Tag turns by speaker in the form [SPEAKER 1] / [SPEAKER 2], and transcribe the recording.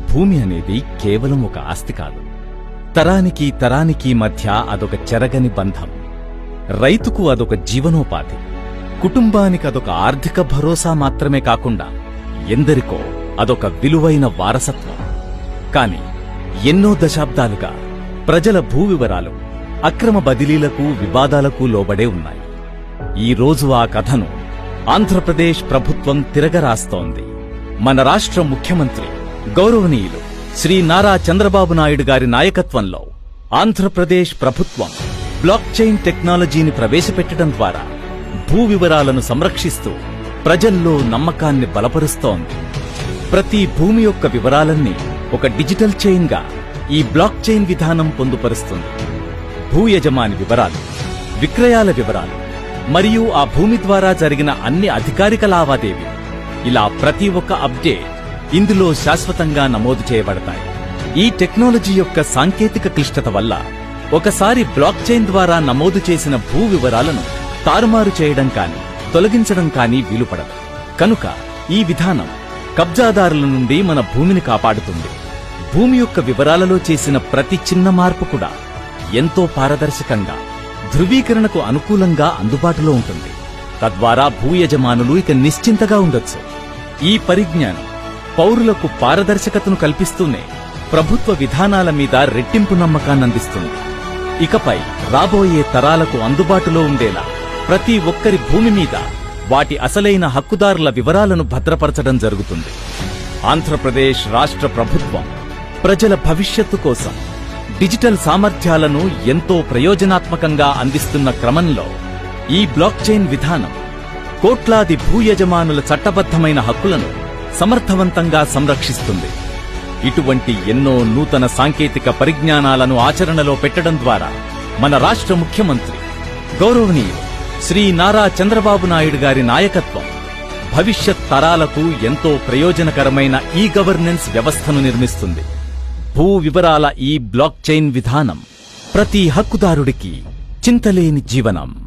[SPEAKER 1] భూమి అనేది కేవలం ఒక ఆస్తి కాదు. తరానికి తరానికి మధ్య అదొక చెరగని బంధం. రైతుకు అదొక జీవనోపాధి, కుటుంబానికి అదొక ఆర్థిక భరోసా మాత్రమే కాకుండా ఎందరికో అదొక విలువైన వారసత్వం. కాని ఎన్నో దశాబ్దాలుగా ప్రజల భూ వివరాలు అక్రమ బదిలీలకు, వివాదాలకు లోబడే ఉన్నాయి. ఈ రోజు ఆ కథను ఆంధ్రప్రదేశ్ ప్రభుత్వం తిరగరాస్తోంది. మన రాష్ట్ర ముఖ్యమంత్రి గౌరవనీయులు శ్రీ నారా చంద్రబాబు నాయుడు గారి నాయకత్వంలో ఆంధ్రప్రదేశ్ ప్రభుత్వం బ్లాక్ చైన్ టెక్నాలజీని ప్రవేశపెట్టడం ద్వారా భూ వివరాలను సంరక్షిస్తూ ప్రజల్లో నమ్మకాన్ని బలపరుస్తోంది. ప్రతి భూమి యొక్క వివరాలన్నీ ఒక డిజిటల్ చైన్ గా ఈ బ్లాక్ చైన్ విధానం పొందుపరుస్తుంది. భూ యజమాని వివరాలు, విక్రయాల వివరాలు మరియు ఆ భూమి ద్వారా జరిగిన అన్ని అధికారిక లావాదేవీలు, ఇలా ప్రతి ఒక్క అప్డేట్ ఇందులో శాశ్వతంగా నమోదు చేయబడతాయి. ఈ టెక్నాలజీ యొక్క సాంకేతిక క్లిష్టత వల్ల ఒకసారి బ్లాక్ చైన్ ద్వారా నమోదు చేసిన భూ వివరాలను తారుమారు చేయడం కానీ తొలగించడం కానీ వీలుపడదు. కనుక ఈ విధానం కబ్జాదారుల నుండి మన భూమిని కాపాడుతుంది. భూమి యొక్క వివరాలలో చేసిన ప్రతి చిన్న మార్పు కూడా ఎంతో పారదర్శకంగా, ధృవీకరణకు అనుకూలంగా అందుబాటులో ఉంటుంది. తద్వారా భూ యజమానులు ఇక నిశ్చింతగా ఉండొచ్చు. ఈ పరిజ్ఞానం పౌరులకు పారదర్శకతను కల్పిస్తూనే ప్రభుత్వ విధానాల మీద రెట్టింపు నమ్మకాన్నందిస్తుంది. ఇకపై రాబోయే తరాలకు అందుబాటులో ఉండేలా ప్రతి ఒక్కరి భూమి మీద వాటి అసలైన హక్కుదారుల వివరాలను భద్రపరచడం జరుగుతుంది. ఆంధ్రప్రదేశ్ రాష్ట్ర ప్రభుత్వం ప్రజల భవిష్యత్తు కోసం డిజిటల్ సామర్థ్యాలను ఎంతో ప్రయోజనాత్మకంగా అందిస్తున్న క్రమంలో ఈ బ్లాక్ చైన్ విధానం కోట్లాది భూ యజమానుల చట్టబద్ధమైన హక్కులను సమర్థవంతంగా సంరక్షిస్తుంది. ఇటువంటి ఎన్నో నూతన సాంకేతిక పరిజ్ఞానాలను ఆచరణలో పెట్టడం ద్వారా మన రాష్ట్ర ముఖ్యమంత్రి గౌరవనీయులు శ్రీ నారా చంద్రబాబు నాయుడు గారి నాయకత్వం భవిష్యత్ తరాలకు ఎంతో ప్రయోజనకరమైన ఈ గవర్నెన్స్ వ్యవస్థను నిర్మిస్తుంది. భూ వివరాల ఈ బ్లాక్ చైన్ విధానం ప్రతి హక్కుదారుడికి చింతలేని జీవనం.